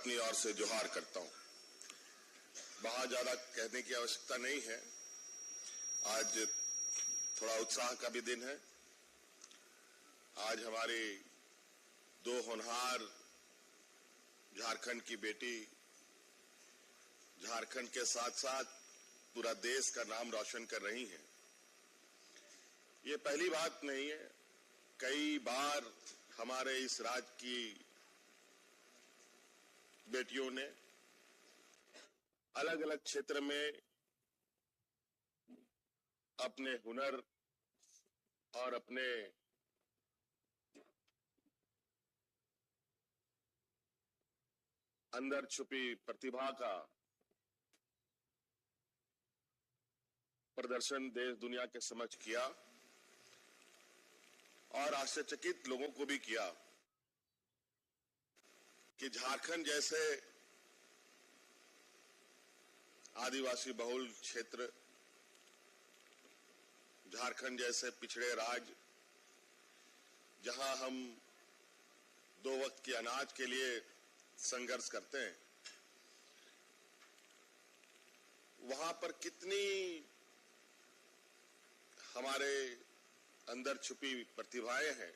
अपनी ओर से जोहार करता हूं। बहुत ज्यादा कहने की आवश्यकता नहीं है। आज थोड़ा उत्साह का भी दिन है। आज हमारी दो होनहार झारखंड की बेटी झारखंड के साथ साथ पूरा देश का नाम रोशन कर रही हैं। ये पहली बात नहीं है, कई बार हमारे इस राज्य की बेटियों ने अलग अलग क्षेत्र में अपने हुनर और अपने अंदर छुपी प्रतिभा का प्रदर्शन देश दुनिया के समक्ष किया और आश्चर्यचकित लोगों को भी किया कि झारखंड जैसे आदिवासी बहुल क्षेत्र, झारखंड जैसे पिछड़े राज्य, जहां हम दो वक्त के अनाज के लिए संघर्ष करते हैं, वहां पर कितनी हमारे अंदर छुपी प्रतिभाएं हैं,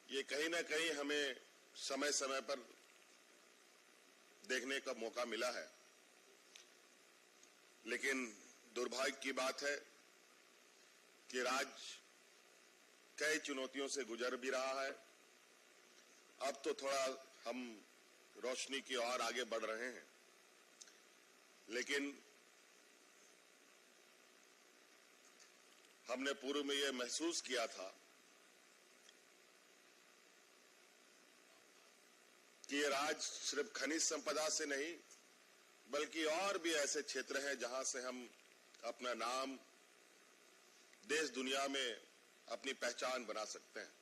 ये कहीं ना कहीं हमें समय समय पर देखने का मौका मिला है। लेकिन दुर्भाग्य की बात है कि राज्य कई चुनौतियों से गुजर भी रहा है। अब तो थोड़ा हम रोशनी की ओर आगे बढ़ रहे हैं, लेकिन हमने पूर्व में यह महसूस किया था कि ये राज्य सिर्फ खनिज संपदा से नहीं, बल्कि और भी ऐसे क्षेत्र हैं जहां से हम अपना नाम देश दुनिया में अपनी पहचान बना सकते हैं।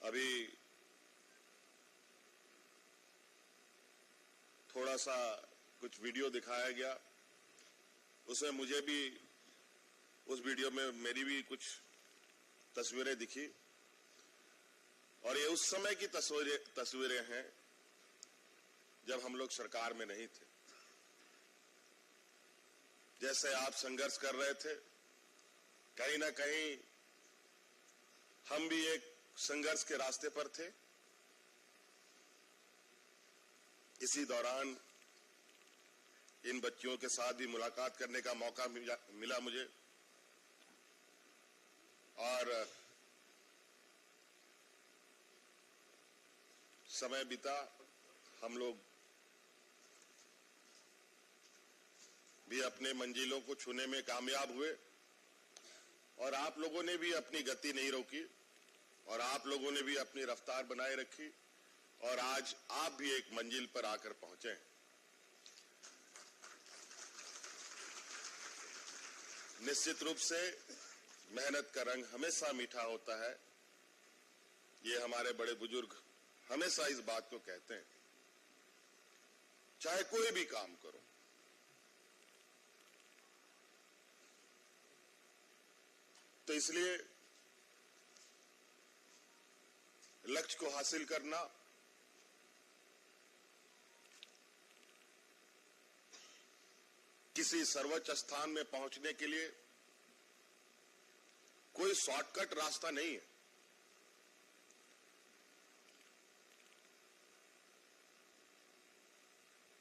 अभी थोड़ा सा कुछ वीडियो दिखाया गया, उसमें मुझे भी उस वीडियो में मेरी भी कुछ तस्वीरें दिखी और ये उस समय की तस्वीरें हैं जब हम लोग सरकार में नहीं थे। जैसे आप संघर्ष कर रहे थे, कहीं ना कहीं हम भी एक संघर्ष के रास्ते पर थे। इसी दौरान इन बच्चियों के साथ भी मुलाकात करने का मौका मिला मुझे और समय बीता, हम लोग भी अपने मंजिलों को छूने में कामयाब हुए और आप लोगों ने भी अपनी गति नहीं रोकी और आप लोगों ने भी अपनी रफ्तार बनाए रखी और आज आप भी एक मंजिल पर आकर पहुंचे हैं। निश्चित रूप से मेहनत का रंग हमेशा मीठा होता है, ये हमारे बड़े बुजुर्ग हमेशा इस बात को कहते हैं। चाहे कोई भी काम करो, तो इसलिए लक्ष्य को हासिल करना किसी सर्वोच्च स्थान में पहुंचने के लिए कोई शॉर्टकट रास्ता नहीं है।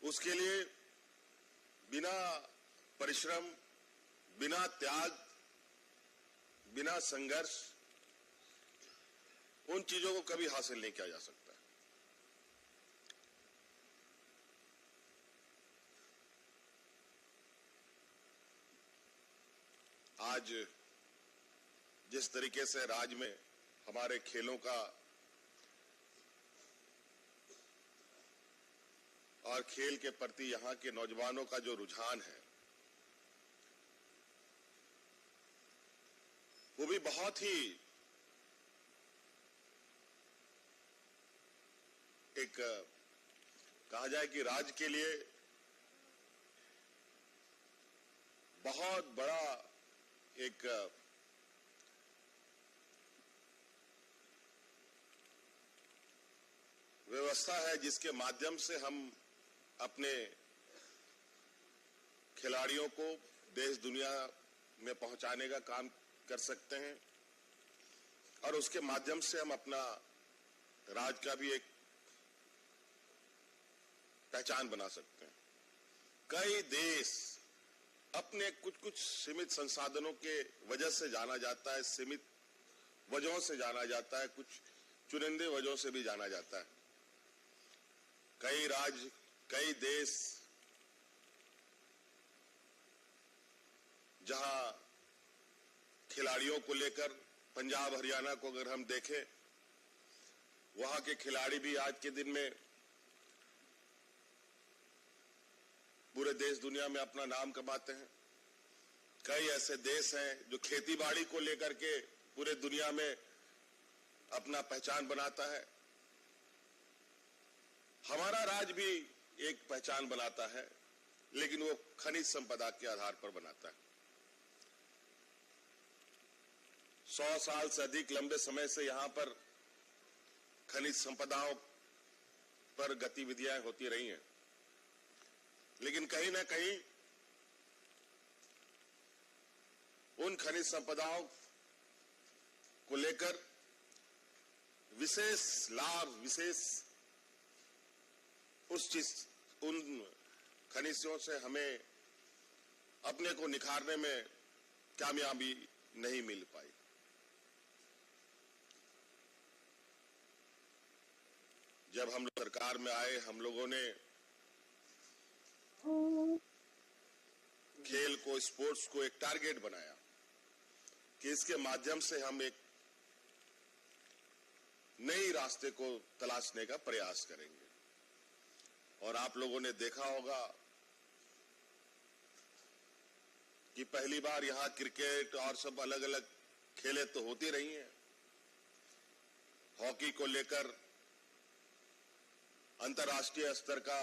उसके लिए बिना परिश्रम, बिना त्याग, बिना संघर्ष उन चीजों को कभी हासिल नहीं किया जा सकता। आज जिस तरीके से राज्य में हमारे खेलों का और खेल के प्रति यहां के नौजवानों का जो रुझान है, वो भी बहुत ही एक कहा जाए कि राज्य के लिए बहुत बड़ा एक व्यवस्था है जिसके माध्यम से हम अपने खिलाड़ियों को देश दुनिया में पहुंचाने का काम कर सकते हैं और उसके माध्यम से हम अपना राज्य का भी एक पहचान बना सकते हैं। कई देश अपने कुछ सीमित संसाधनों के वजह से जाना जाता है, सीमित वजहों से जाना जाता है, कुछ चुनिंदे वजहों से भी जाना जाता है। कई राज्य, कई देश जहां खिलाड़ियों को लेकर, पंजाब हरियाणा को अगर हम देखें, वहां के खिलाड़ी भी आज के दिन में पूरे देश दुनिया में अपना नाम कमाते हैं। कई ऐसे देश हैं जो खेतीबाड़ी को लेकर के पूरे दुनिया में अपना पहचान बनाता है। हमारा राज्य भी एक पहचान बनाता है, लेकिन वो खनिज संपदा के आधार पर बनाता है। 100 साल से अधिक लंबे समय से यहां पर खनिज संपदाओं पर गतिविधियां होती रही हैं, लेकिन कहीं ना कहीं उन खनिज संपदाओं को लेकर विशेष लाभ, विशेष उन खनिजों से हमें अपने को निखारने में कामयाबी नहीं मिल पाई। जब हम लोग सरकार में आए, हम लोगों ने खेल को, स्पोर्ट्स को एक टारगेट बनाया कि इसके माध्यम से हम एक नई रास्ते को तलाशने का प्रयास करेंगे। और आप लोगों ने देखा होगा कि पहली बार यहां क्रिकेट और सब अलग अलग खेलें तो होती रही हैं। हॉकी को लेकर अंतर्राष्ट्रीय स्तर का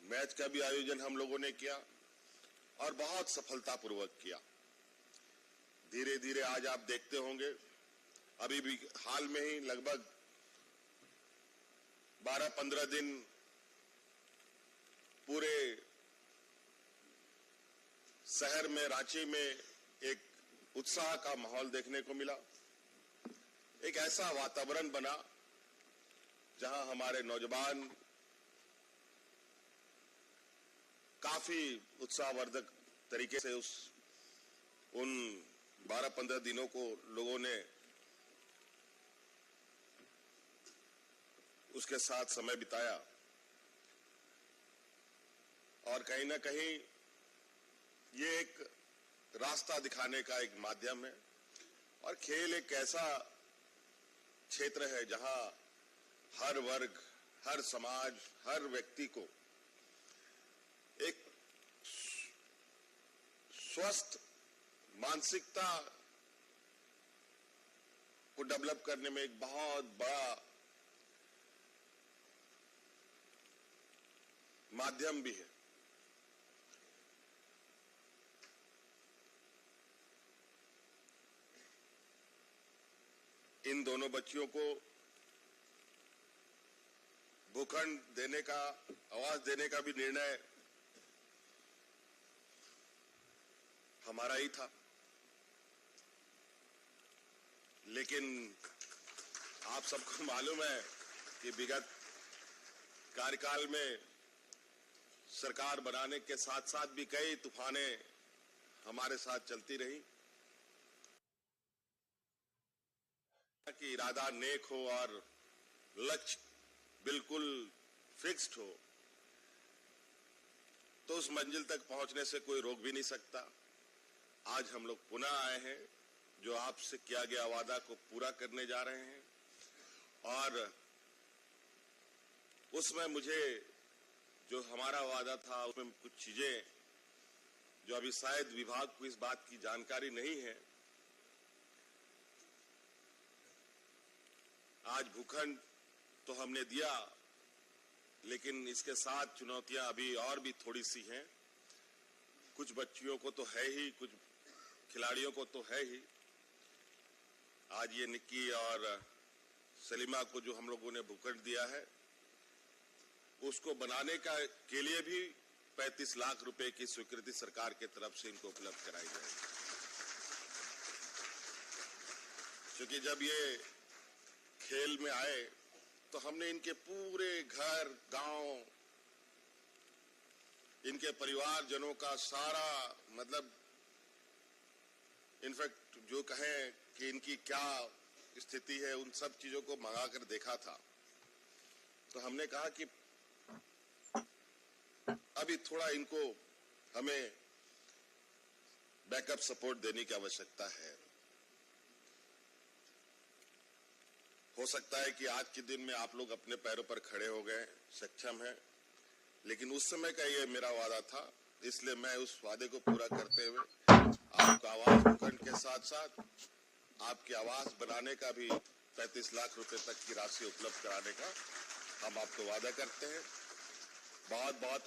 मैच का भी आयोजन हम लोगों ने किया और बहुत सफलतापूर्वक किया। धीरे धीरे आज आप देखते होंगे, अभी भी हाल में ही लगभग 12-15 दिन पूरे शहर में, रांची में एक उत्साह का माहौल देखने को मिला। एक ऐसा वातावरण बना जहां हमारे नौजवान काफी उत्साहवर्धक तरीके से उन 12-15 दिनों को लोगों ने उसके साथ समय बिताया और कहीं ना कहीं ये एक रास्ता दिखाने का एक माध्यम है। और खेल एक ऐसा क्षेत्र है जहां हर वर्ग, हर समाज, हर व्यक्ति को एक स्वस्थ मानसिकता को डेवलप करने में एक बहुत बड़ा माध्यम भी है। इन दोनों बच्चियों को भूखंड देने का, आवास देने का भी निर्णय हमारा ही था, लेकिन आप सबको मालूम है कि विगत कार्यकाल में सरकार बनाने के साथ साथ भी कई तूफानें हमारे साथ चलती रही। कि इरादा नेक हो और लक्ष्य बिल्कुल फिक्स्ड हो तो उस मंजिल तक पहुंचने से कोई रोक भी नहीं सकता। आज हम लोग पुनः आए हैं, जो आपसे किया गया वादा को पूरा करने जा रहे हैं। और उसमें मुझे जो हमारा वादा था उसमें कुछ चीजें जो अभी शायद विभाग को इस बात की जानकारी नहीं है। आज भूखंड तो हमने दिया, लेकिन इसके साथ चुनौतियां अभी और भी थोड़ी सी हैं। कुछ बच्चियों को तो है ही, कुछ खिलाड़ियों को तो है ही। आज ये निक्की और सलीमा को जो हम लोगों ने भूखंड दिया है, उसको बनाने के लिए भी 35 लाख रुपए की स्वीकृति सरकार के तरफ से इनको उपलब्ध कराई जाएगी। क्योंकि जब ये खेल में आए तो हमने इनके पूरे घर, गांव, इनके परिवारजनों का सारा मतलब इनफैक्ट जो कहें कि इनकी क्या स्थिति है, उन सब चीजों को मंगाकर देखा था। तो हमने कहा कि अभी थोड़ा इनको हमें बैकअप सपोर्ट देने की आवश्यकता है। हो सकता है कि आज के दिन में आप लोग अपने पैरों पर खड़े हो गए, सक्षम हैं, लेकिन उस समय का ये मेरा वादा था, इसलिए मैं उस वादे को पूरा करते हुए आपको आवास भूखंड के साथ साथ आपकी आवास बनाने का भी 35 लाख रुपए तक की राशि उपलब्ध कराने का हम आपको वादा करते हैं। बहुत बहुत